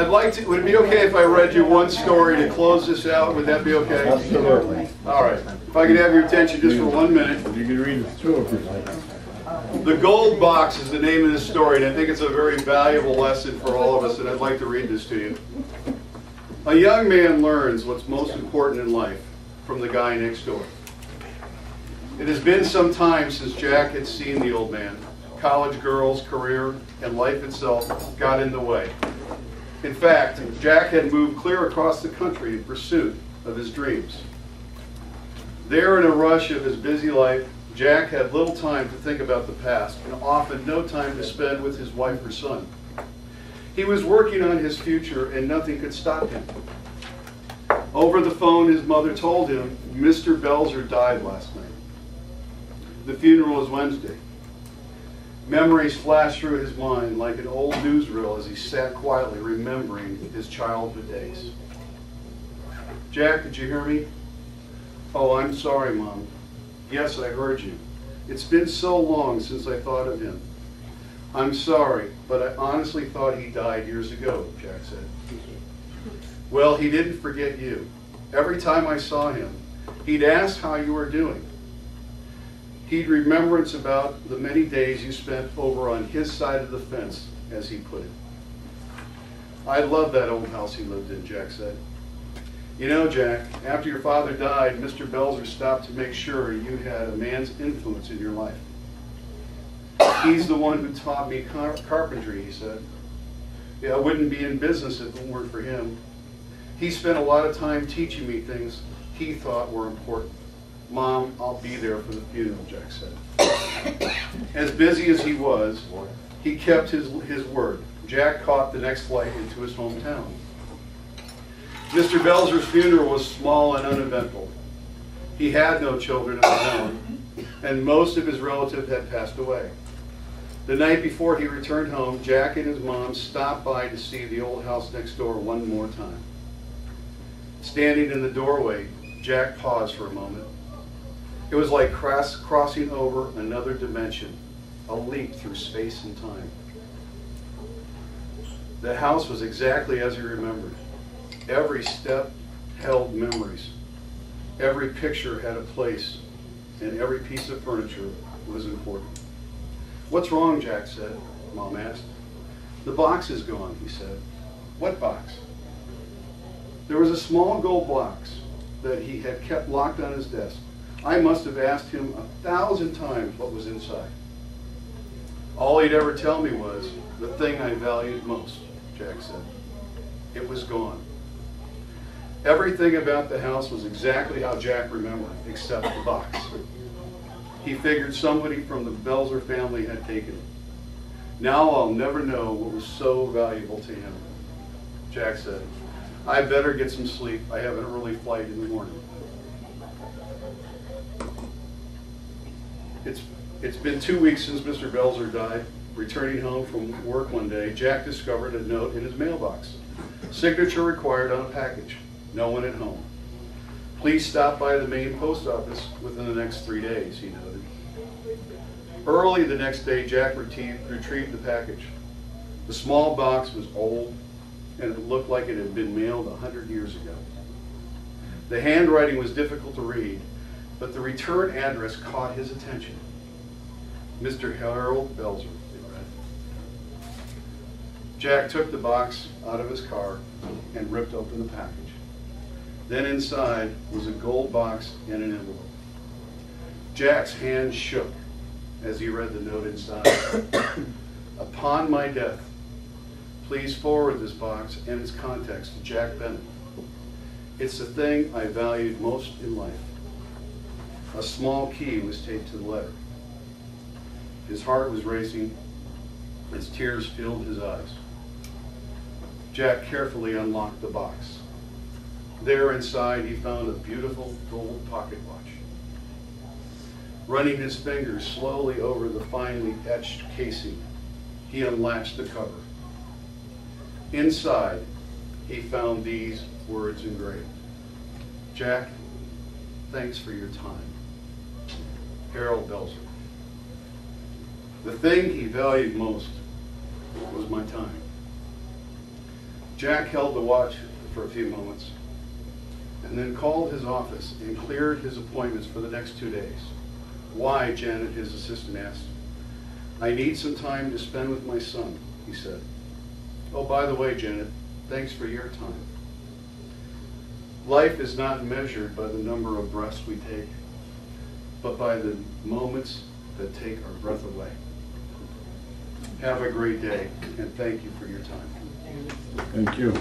would it be okay if I read you one story to close this out? Would that be okay? Absolutely. All right. If I could have your attention just for 1 minute. You can read it too if you'd like. The Gold Box is the name of this story, and I think it's a very valuable lesson for all of us, and I'd like to read this to you. A young man learns what's most important in life from the guy next door. It has been some time since Jack had seen the old man. College girls, career, and life itself got in the way. In fact, Jack had moved clear across the country in pursuit of his dreams. There in a rush of his busy life, Jack had little time to think about the past and often no time to spend with his wife or son. He was working on his future and nothing could stop him. Over the phone, his mother told him Mr. Belzer died last night. The funeral was Wednesday. Memories flashed through his mind like an old newsreel as he sat quietly remembering his childhood days. Jack, did you hear me? Oh, I'm sorry, Mom. Yes, I heard you. It's been so long since I thought of him. I'm sorry, but I honestly thought he died years ago, Jack said. Well, he didn't forget you. Every time I saw him, he'd ask how you were doing. He'd remembrance about the many days you spent over on his side of the fence, as he put it. I love that old house he lived in, Jack said. You know, Jack, after your father died, Mr. Belzer stopped to make sure you had a man's influence in your life. He's the one who taught me carpentry, he said. Yeah, I wouldn't be in business if it weren't for him. He spent a lot of time teaching me things he thought were important. Mom, I'll be there for the funeral, Jack said. As busy as he was, he kept his word. Jack caught the next flight into his hometown. Mr. Belzer's funeral was small and uneventful. He had no children of his own, and most of his relatives had passed away. The night before he returned home, Jack and his mom stopped by to see the old house next door one more time. Standing in the doorway, Jack paused for a moment. It was like crossing over another dimension, a leap through space and time. The house was exactly as he remembered. Every step held memories. Every picture had a place, and every piece of furniture was important. What's wrong, Jack said, Mom asked. The box is gone, he said. What box? There was a small gold box that he had kept locked on his desk. I must have asked him 1,000 times what was inside. All he'd ever tell me was, the thing I valued most, Jack said. It was gone. Everything about the house was exactly how Jack remembered, except the box. He figured somebody from the Belzer family had taken it. Now I'll never know what was so valuable to him. Jack said, I better get some sleep. I have an early flight in the morning. It's been 2 weeks since Mr. Belzer died. Returning home from work one day, Jack discovered a note in his mailbox. Signature required on a package. No one at home. Please stop by the main post office within the next 3 days, he noted. Early the next day, Jack retrieved the package. The small box was old, and it looked like it had been mailed 100 years ago. The handwriting was difficult to read, but the return address caught his attention. Mr. Harold Belzer, it read. Jack took the box out of his car and ripped open the package. Then inside was a gold box and an envelope. Jack's hand shook as he read the note inside. Upon my death, please forward this box and its contents to Jack Bennett. It's the thing I valued most in life. A small key was taped to the letter. His heart was racing. His tears filled his eyes. Jack carefully unlocked the box. There inside he found a beautiful gold pocket watch. Running his fingers slowly over the finely etched casing, he unlatched the cover. Inside, he found these words engraved. Jack, thanks for your time. Harold Belzer. The thing he valued most was my time. Jack held the watch for a few moments and then called his office and cleared his appointments for the next 2 days. Why, Janet, his assistant asked. I need some time to spend with my son, he said. Oh, by the way, Janet, thanks for your time. Life is not measured by the number of breaths we take, but by the moments that take our breath away. Have a great day, and thank you for your time. Thank you.